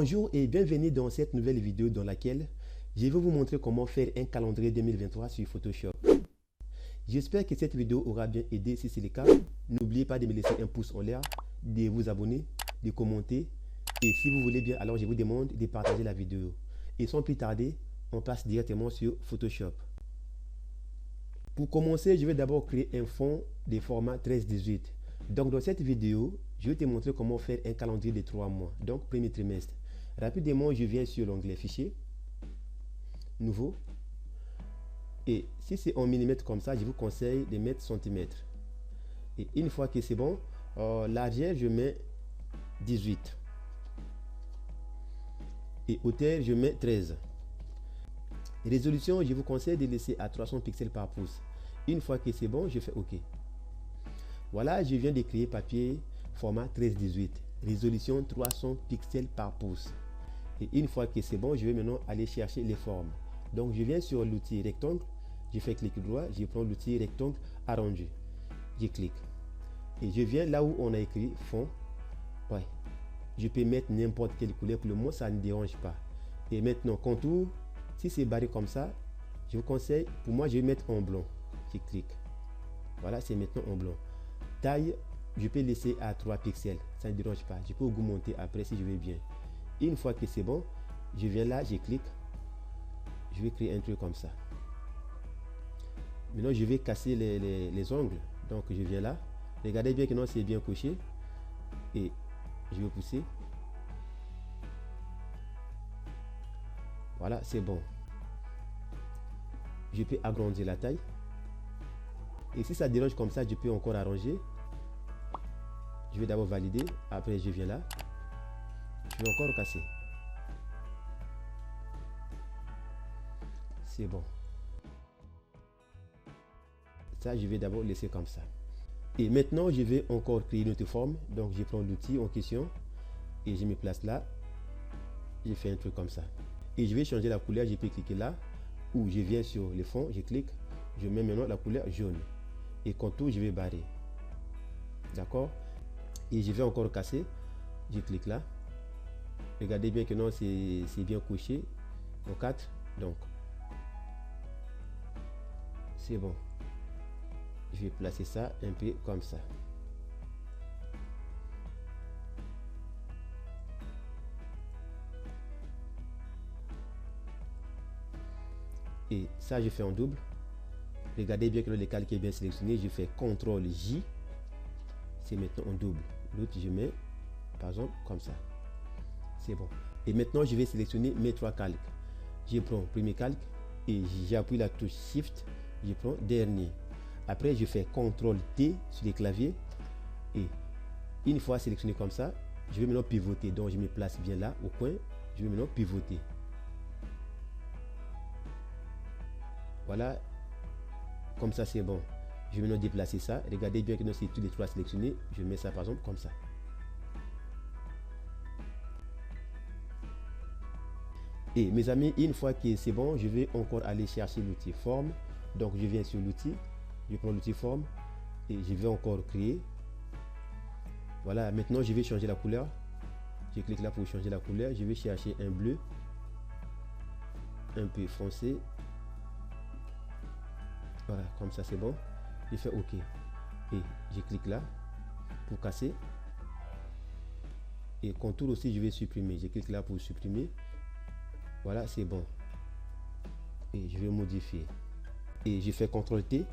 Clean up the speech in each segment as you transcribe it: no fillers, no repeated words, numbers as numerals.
Bonjour et bienvenue dans cette nouvelle vidéo dans laquelle je vais vous montrer comment faire un calendrier 2023 sur Photoshop. J'espère que cette vidéo aura bien aidé. Si c'est le cas, n'oubliez pas de me laisser un pouce en l'air, de vous abonner, de commenter. Et si vous voulez bien, alors je vous demande de partager la vidéo. Et sans plus tarder, on passe directement sur Photoshop. Pour commencer, je vais d'abord créer un fond de format 13-18. Donc dans cette vidéo, je vais te montrer comment faire un calendrier de 3 mois, donc premier trimestre. Rapidement, je viens sur l'onglet Fichier, Nouveau. Et si c'est en millimètres comme ça, je vous conseille de mettre centimètres. Et une fois que c'est bon, largeur, je mets 18. Et hauteur, je mets 13. Résolution, je vous conseille de laisser à 300 pixels par pouce. Une fois que c'est bon, je fais OK. Voilà, je viens de créer papier format 13-18. Résolution 300 pixels par pouce. Et une fois que c'est bon, je vais maintenant aller chercher les formes. Donc, je viens sur l'outil rectangle. Je fais clic droit. Je prends l'outil rectangle arrondi. Je clique. Et je viens là où on a écrit fond. Ouais. Je peux mettre n'importe quelle couleur. Pour le moment, ça ne dérange pas. Et maintenant, contour. Si c'est barré comme ça, je vous conseille, pour moi, je vais mettre en blanc. Je clique. Voilà, c'est maintenant en blanc. Taille, je peux laisser à 3 pixels. Ça ne dérange pas. Je peux augmenter après si je veux bien. Une fois que c'est bon, je viens là, je clique. Je vais créer un truc comme ça. Maintenant, je vais casser les ongles. Donc, je viens là. Regardez bien que non, c'est bien couché. Et je vais pousser. Voilà, c'est bon. Je peux agrandir la taille. Et si ça dérange comme ça, je peux encore arranger. Je vais d'abord valider. Après, je viens là. Je vais encore casser. C'est bon. Ça, je vais d'abord laisser comme ça. Et maintenant, je vais encore créer une autre forme. Donc, je prends l'outil en question. Et je me place là. Je fais un truc comme ça. Et je vais changer la couleur. Je peux cliquer là. Ou je viens sur le fond. Je clique. Je mets maintenant la couleur jaune. Et contour, je vais barrer. D'accord? Et je vais encore casser. Je clique là. Regardez bien que non, c'est bien couché. En 4. Donc, c'est bon. Je vais placer ça un peu comme ça. Et ça, je fais en double. Regardez bien que le calque est bien sélectionné. Je fais CTRL J. C'est maintenant en double. L'autre, je mets, par exemple, comme ça. C'est bon. Et maintenant, je vais sélectionner mes 3 calques. Je prends premier calque et j'appuie la touche Shift. Je prends dernier. Après, je fais CTRL T sur les claviers. Et une fois sélectionné comme ça, je vais maintenant pivoter. Donc, je me place bien là, au coin. Je vais maintenant pivoter. Voilà. Comme ça, c'est bon. Je vais maintenant déplacer ça. Regardez bien que c'est tous les 3 sélectionnés. Je mets ça, par exemple, comme ça. Et mes amis, une fois que c'est bon, je vais encore aller chercher l'outil forme. Donc, je viens sur l'outil. Je prends l'outil forme et je vais encore créer. Voilà, maintenant je vais changer la couleur. Je clique là pour changer la couleur. Je vais chercher un bleu un peu foncé. Voilà, comme ça c'est bon. Je fais OK. Et je clique là pour casser. Et contour aussi, je vais supprimer. Je clique là pour supprimer. Voilà, c'est bon. Et je vais modifier. Et je fais CTRL T.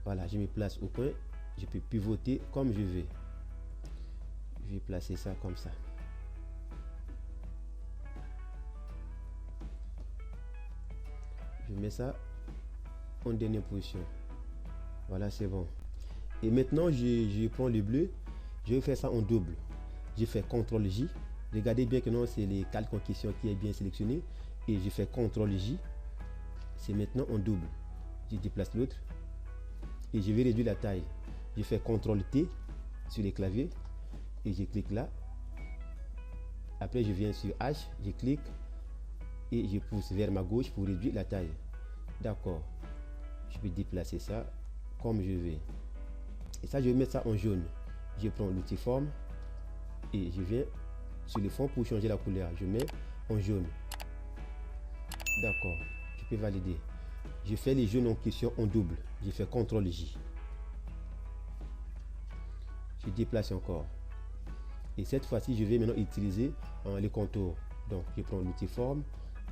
Voilà, je me place au coin. Je peux pivoter comme je veux. Je vais placer ça comme ça. Je mets ça en dernière position. Voilà, c'est bon. Et maintenant, je prends le bleu. Je vais faire ça en double. Je fais CTRL J. Regardez bien que non, c'est les calques en question qui est bien sélectionné. Et je fais CTRL J. C'est maintenant en double. Je déplace l'autre. Et je vais réduire la taille. Je fais CTRL T sur les claviers. Et je clique là. Après, je viens sur H. Je clique. Et je pousse vers ma gauche pour réduire la taille. D'accord. Je vais déplacer ça comme je veux. Et ça, je vais mettre ça en jaune. Je prends l'outil forme. Et je viens sur le fond pour changer la couleur. Je mets en jaune. D'accord, je peux valider. Je fais les jaunes en question en double. Je fais CTRL J. Je déplace encore. Et cette fois-ci, je vais maintenant utiliser les contours. Donc, je prends l'outil forme,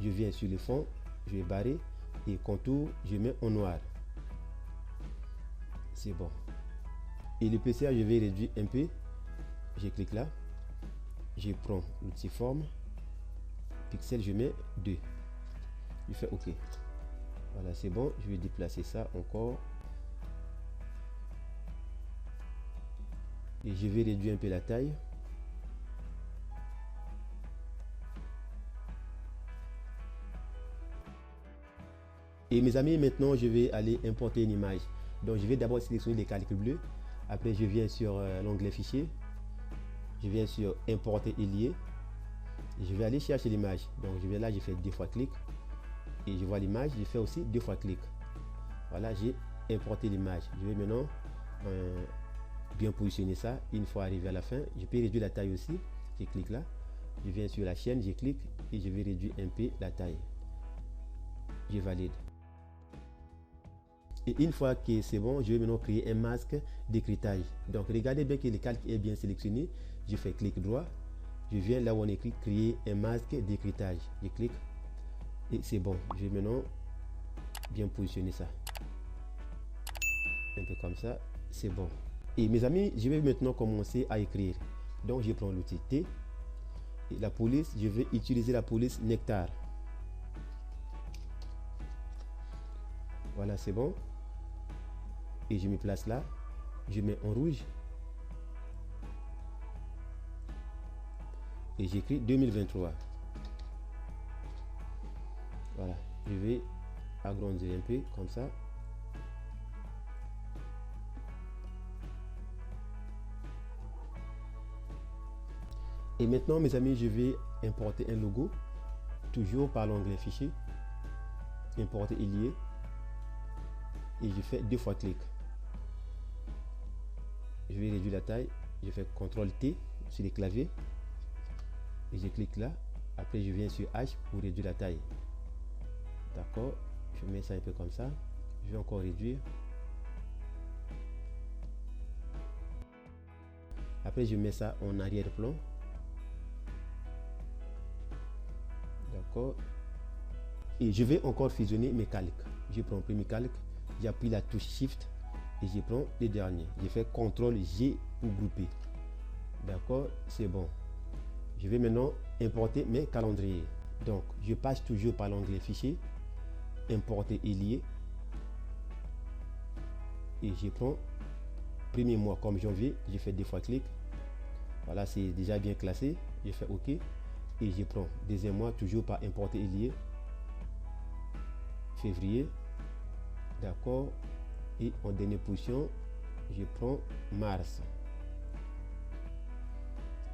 je viens sur le fond, je vais barrer et contour, je mets en noir. C'est bon. Et l'épaisseur, je vais réduire un peu. Je clique là. Je prends l'outil forme, pixel, je mets 2. Je fais OK. Voilà, c'est bon. Je vais déplacer ça encore. Et je vais réduire un peu la taille. Et mes amis, maintenant, je vais aller importer une image. Donc, je vais d'abord sélectionner les calques bleus. Après, je viens sur l'onglet fichier. Je viens sur importer et lier. Et je vais aller chercher l'image. Donc, je vais là, je fais 2 fois clic. Et je vois l'image, je fais aussi 2 fois clic. Voilà, j'ai importé l'image. Je vais maintenant bien positionner ça. Une fois arrivé à la fin, je peux réduire la taille aussi. Je clique là. Je viens sur la chaîne, je clique et je vais réduire un peu la taille. Je valide. Et une fois que c'est bon, je vais maintenant créer un masque d'écritage. Donc regardez bien que le calque est bien sélectionné. Je fais clic droit. Je viens là où on écrit créer un masque d'écritage. Je clique et c'est bon. Je vais maintenant bien positionner ça. Un peu comme ça, c'est bon. Et mes amis, je vais maintenant commencer à écrire. Donc je prends l'outil T. Et la police, je vais utiliser la police Nectar. Voilà, c'est bon. Et je me place là. Je mets en rouge. Et j'écris 2023. Voilà. Je vais agrandir un peu comme ça. Et maintenant, mes amis, je vais importer un logo. Toujours par l'onglet fichier. Importer et lier. Et je fais 2 fois clic. Je vais réduire la taille. Je fais CTRL T sur les claviers. Et je clique là. Après, je viens sur H pour réduire la taille. D'accord. Je mets ça un peu comme ça. Je vais encore réduire. Après, je mets ça en arrière-plan. D'accord. Et je vais encore fusionner mes calques. Je prends le premier calque. J'appuie la touche Shift et je prends les derniers. Je fais CTRL G pour grouper. D'accord, c'est bon. Je vais maintenant importer mes calendriers. Donc, je passe toujours par l'onglet fichier, importer et lier. Et je prends premier mois comme janvier. Je fais 2 fois clic. Voilà, c'est déjà bien classé. Je fais OK. Et je prends deuxième mois toujours par importer et lier. Février. D'accord. Et en dernière position, je prends mars.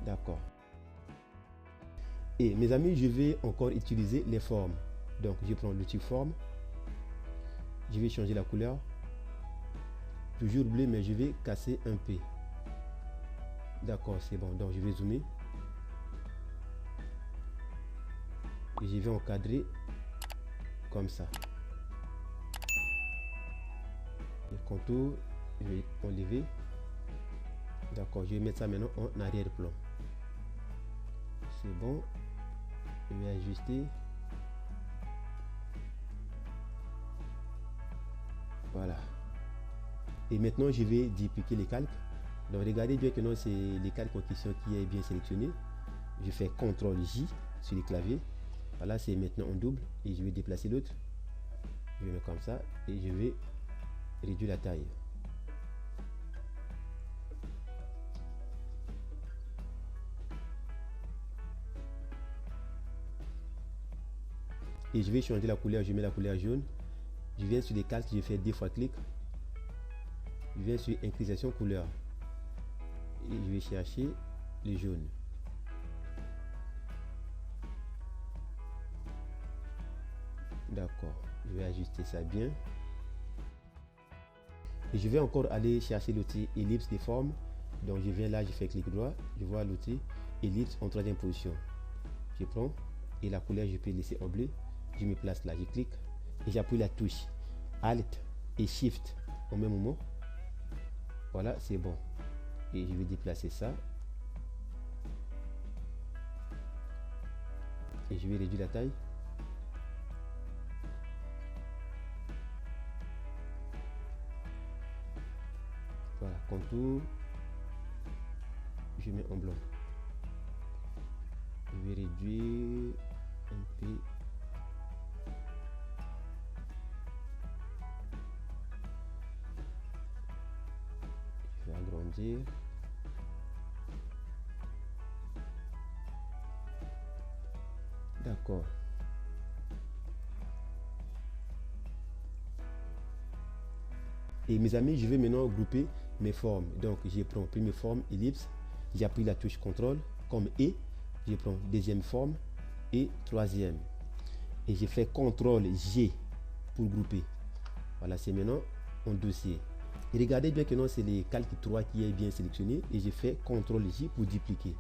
D'accord. Et mes amis, je vais encore utiliser les formes. Donc, je prends l'outil forme. Je vais changer la couleur. Toujours bleu, mais je vais casser un peu. D'accord, c'est bon. Donc, je vais zoomer. Et je vais encadrer comme ça. Le contour, je vais enlever. D'accord, je vais mettre ça maintenant en arrière-plan. C'est bon. Je vais ajuster. Voilà. Et maintenant, je vais dupliquer les calques. Donc, regardez bien que non, c'est les calques en question qui est bien sélectionné. Je fais CTRL J sur les claviers. Voilà, c'est maintenant en double. Et je vais déplacer l'autre. Je vais mettre comme ça. Et je vais réduire la taille. Et je vais changer la couleur. Je mets la couleur jaune. Je viens sur les calques. Je fais 2 fois clic. Je viens sur incrustation couleur. Et je vais chercher le jaune. D'accord. Je vais ajuster ça bien. Et je vais encore aller chercher l'outil ellipse des formes. Donc je viens là, je fais clic droit, je vois l'outil ellipse en troisième position. Je prends et la couleur je peux laisser en bleu. Je me place là, je clique et j'appuie la touche Alt et Shift au même moment. Voilà, c'est bon. Et je vais déplacer ça. Et je vais réduire la taille. Voilà, contour. Je mets en blanc. Je vais réduire un peu. Je vais agrandir. D'accord. Et mes amis, je vais maintenant grouper mes formes. Donc, je prends première forme, ellipse. J'appuie la touche CTRL comme E. Je prends deuxième forme et troisième. Et je fais CTRL G pour grouper. Voilà, c'est maintenant en dossier. Et regardez bien que non, c'est le calque 3 qui est bien sélectionné. Et je fais CTRL J pour dupliquer.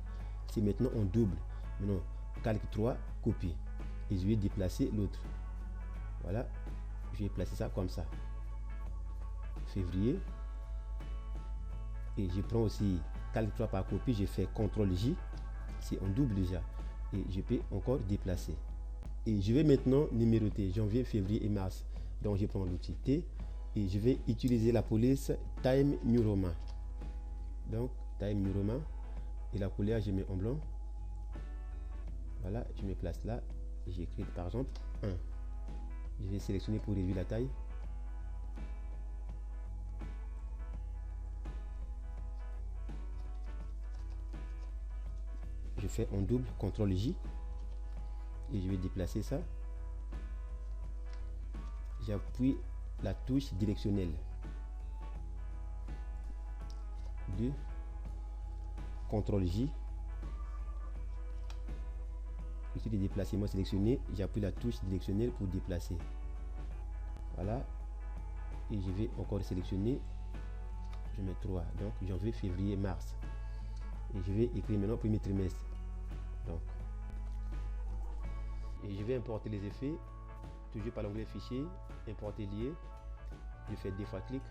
C'est maintenant en double. Maintenant, calque 3, copier. Et je vais déplacer l'autre. Voilà, je vais placer ça comme ça. Février. Et je prends aussi calque 3 par copie, je fais CTRL J, c'est en double déjà, et je peux encore déplacer. Et je vais maintenant numéroter janvier, février et mars. Donc je prends l'outil T et je vais utiliser la police Time New Roman. Donc Time New Roman, et la couleur je mets en blanc. Voilà, je me place là, j'écris par exemple 1. Je vais sélectionner pour réduire la taille. Je fais en double, CTRL J, et je vais déplacer ça. J'appuie la touche directionnelle. 2, CTRL J. Ici de déplacement sélectionné, j'appuie la touche directionnelle pour déplacer. Voilà, et je vais encore sélectionner. Je mets 3, donc janvier, février, mars. Et je vais écrire maintenant premier trimestre. Donc, et je vais importer les effets, toujours par l'onglet fichier, importer lié. Je fais 2 fois clic.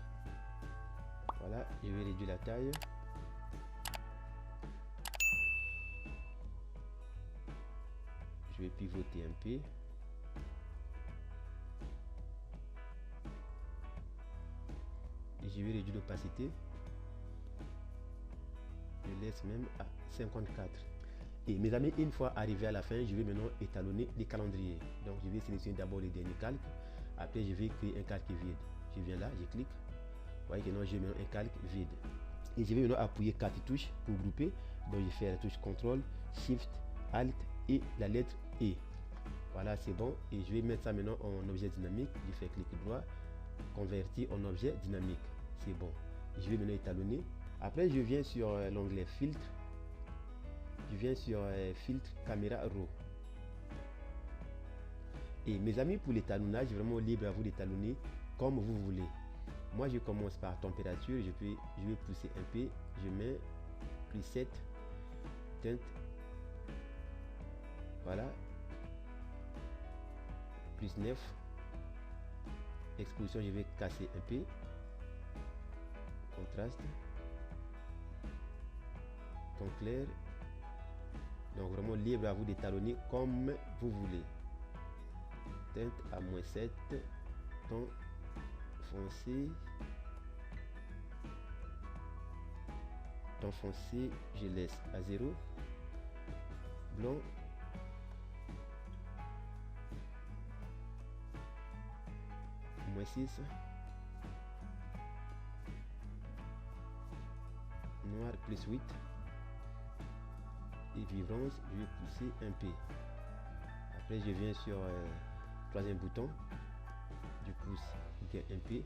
Voilà, je vais réduire la taille. Je vais pivoter un peu. Et je vais réduire l'opacité. Je laisse même à 54. Et mes amis, une fois arrivé à la fin, je vais maintenant étalonner les calendriers. Donc je vais sélectionner d'abord les derniers calques. Après je vais créer un calque vide. Je viens là, je clique. Vous voyez que non, j'ai maintenant un calque vide. Et je vais maintenant appuyer 4 touches pour grouper. Donc je fais la touche CTRL, SHIFT, ALT et la lettre E. Voilà, c'est bon. Et je vais mettre ça maintenant en objet dynamique. Je fais clic droit, convertir en objet dynamique. C'est bon. Je vais maintenant étalonner. Après, je viens sur l'onglet filtre. Je viens sur filtre caméra RAW. Et mes amis, pour l'étalonnage, vraiment libre à vous d'étalonner comme vous voulez. Moi, je commence par température. Je vais pousser un peu. Je mets preset teinte. Voilà. Plus 9. Exposition, je vais casser un peu. Contraste. Ton clair. Donc vraiment libre à vous d'étalonner comme vous voulez. Teinte à -7. Ton foncé. Ton foncé, je laisse à 0. Blanc. -6. Noir +8. Et vibrance, je vais pousser un peu. Après je viens sur troisième bouton, je pousse un peu,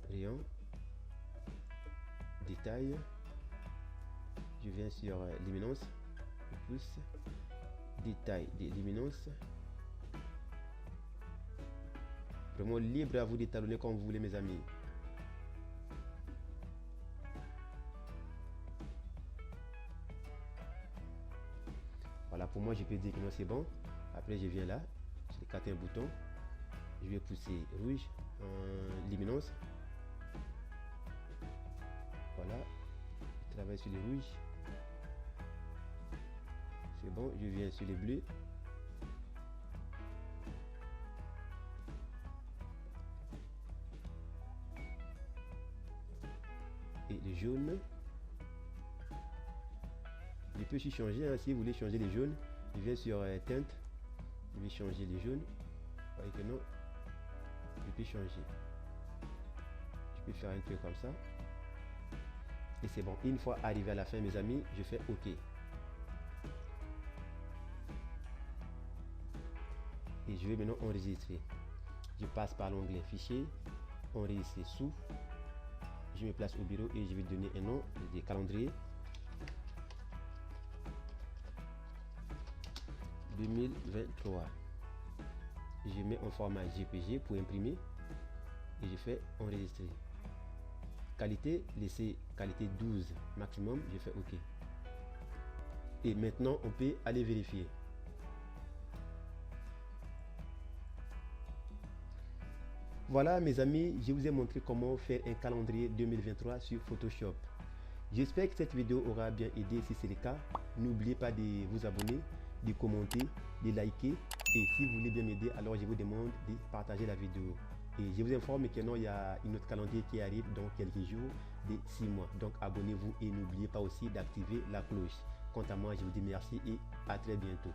rayon, détail, je viens sur luminance, je pousse, détail de luminance. Vraiment libre à vous d'étalonner comme vous voulez mes amis. moi je peux dire que non, c'est bon. Après je viens là, je écarte un bouton, je vais pousser rouge en luminance. Voilà, je travaille sur les rouges. C'est bon, je viens sur les bleus. Et les jaunes. Je peux aussi changer, hein, si vous voulez changer les jaunes, je viens sur teinte, je vais changer les jaunes. Vous voyez que non, je peux changer. Je peux faire un truc comme ça. Et c'est bon. Une fois arrivé à la fin, mes amis, je fais OK. Et je vais maintenant enregistrer. Je passe par l'onglet Fichier, enregistrer sous. Je me place au bureau et je vais donner un nom de calendrier. 2023. Je mets en format JPG pour imprimer et je fais enregistrer. Qualité, laissez qualité 12 maximum, je fais OK. Et maintenant on peut aller vérifier. Voilà mes amis, je vous ai montré comment faire un calendrier 2023 sur Photoshop. J'espère que cette vidéo aura bien aidé. Si c'est le cas, n'oubliez pas de vous abonner, de commenter, de liker. Et si vous voulez bien m'aider, alors je vous demande de partager la vidéo. Et je vous informe que non, il y a une autre calendrier qui arrive dans quelques jours, de 6 mois. Donc abonnez-vous et n'oubliez pas aussi d'activer la cloche. Quant à moi, je vous dis merci et à très bientôt.